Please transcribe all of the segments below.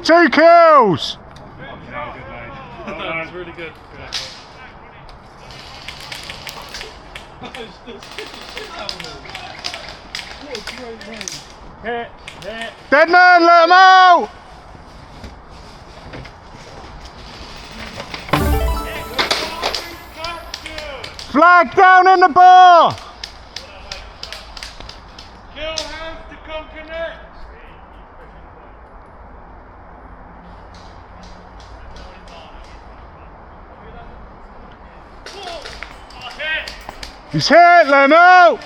2 kills! That's really good. Hit. Dead man, let him out! Flag down in the bar! Kill hands to come connect. He's hit, let him out!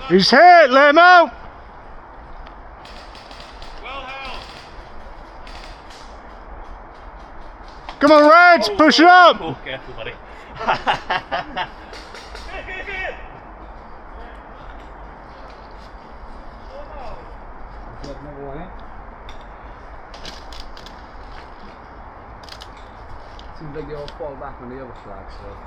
He's hit, let him out! Well held. Come on, Reds, push it up! Oh, careful, buddy. Seems like they all fall back on the other flag, so.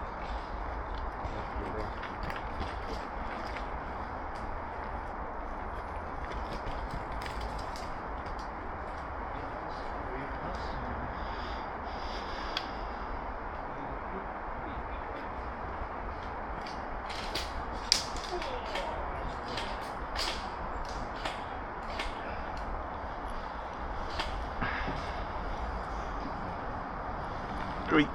Great.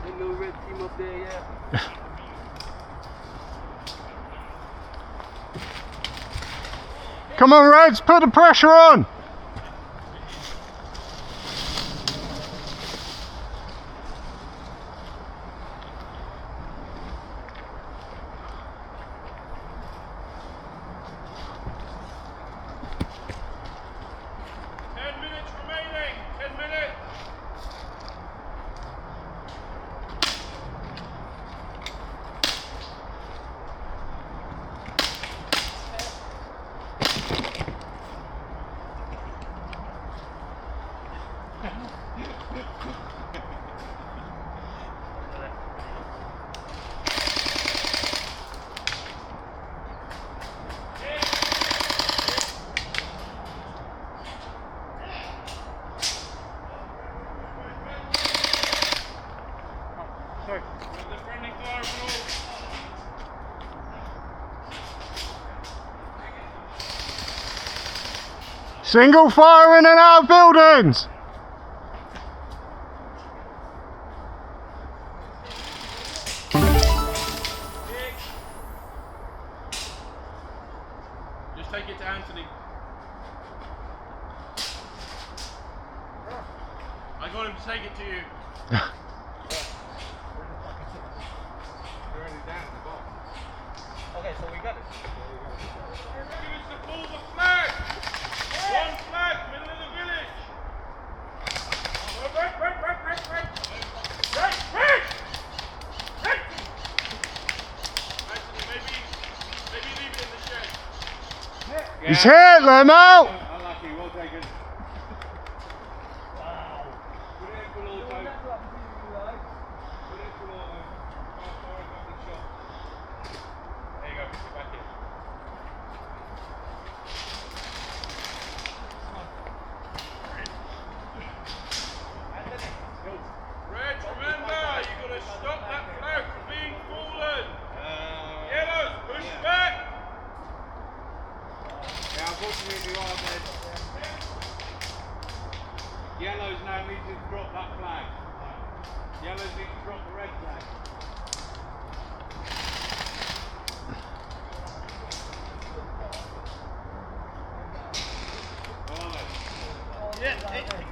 Ain't no red team up there yet. Come on, Reds, put the pressure on! Single fire in and out of buildings! Just take it to Anthony. I got him to take it to you. Okay, so we got it. Give us the pull the flag. One flag, middle of the village. Right. Anthony, maybe leave it in the shed. He's hit, let him out! Unlucky, well taken. Wow. Put it in for auto. Put it in for auto. Fire back the shot. There you go, put it back in. Reg, remember, you got to stop Unfortunately, you are dead. Yellows now need to drop that flag. Yellows need to drop the red flag.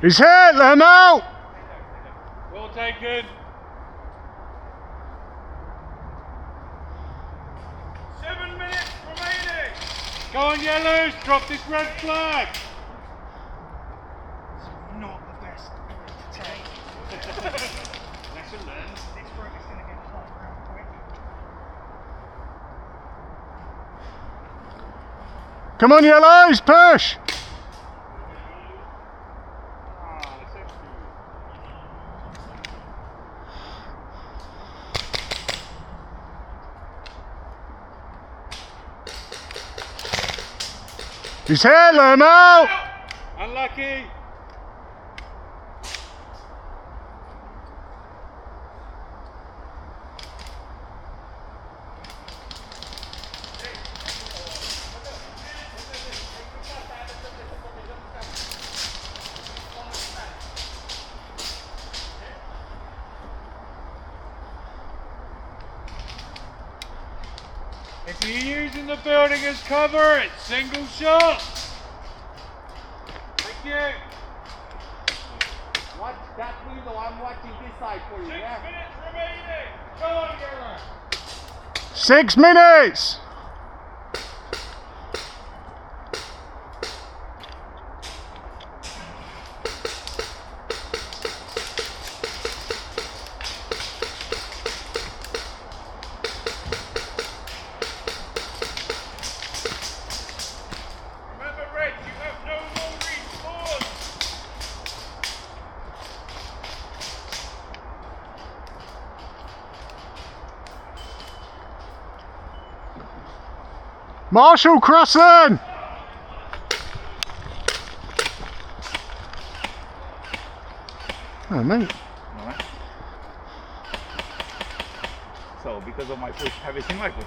He's hit, let him out! Well taken. 7 minutes remaining. Go on, yellows, drop this red flag. Not the best to take. Lesson learned. This room is going to get hot real quick. Come on, yellows, push! He's hit, let him out! Unlucky. If you're using the building as cover, it's single shot. Thank you. Watch that window, I'm watching this side for you, 6 yeah? minutes remaining. Go on, yellow. 6 minutes! Remember, Red, you have no more respawn. Marshall crossing! Oh, mate. Alright. So, because of my push, have you seen my push?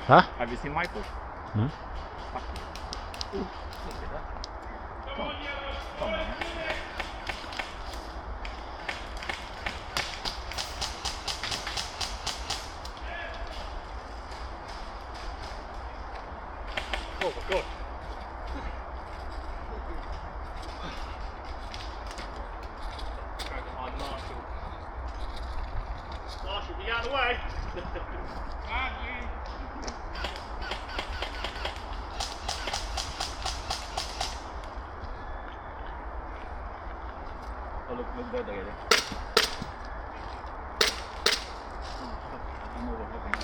Huh? Have you seen my push? Hmm? Fuck you. Ooh, look at that. Come on. Come on, man. Oh my god. Come on, Marshall. Marshall, be out of the way. Oh, look good again. I'm overlooking.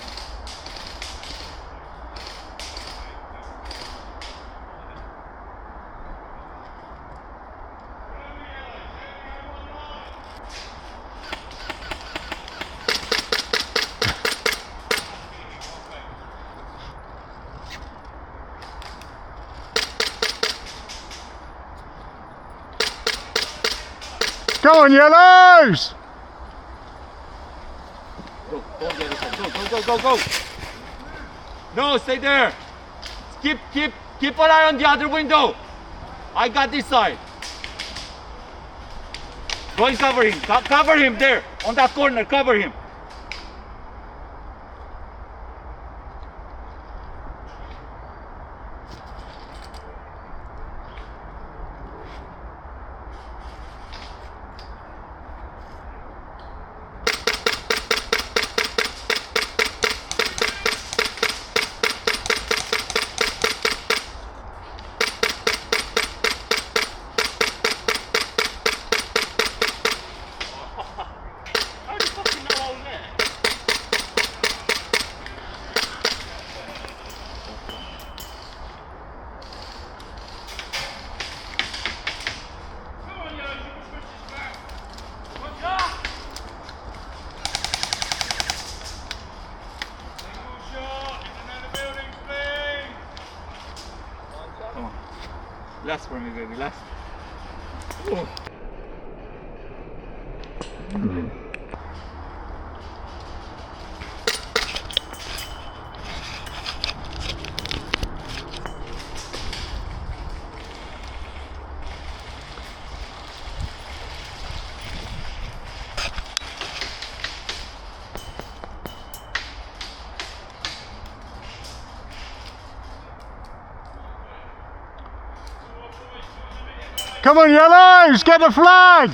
Go on, yellows! Go, go on the other side. Go. No, stay there. Keep an eye on the other window. I got this side. Go and cover him. Cover him there. On that corner, cover him. How do you fucking know I was there? Come on, yellows, you can push this back. Watch out! Single shot in another building, please. Come on. Last for me, baby. Last. Ooh. Come on, yellows, get the flag.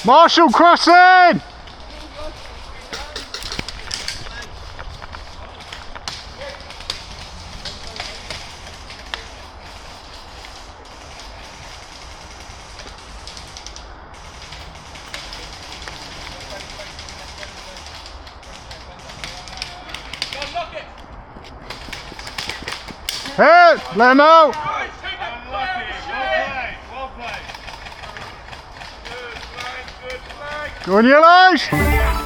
Marshall crossing. Hit, let him out. Guys, take that flag, Shane. Well played. Good flag, good flag. Go on, yellows.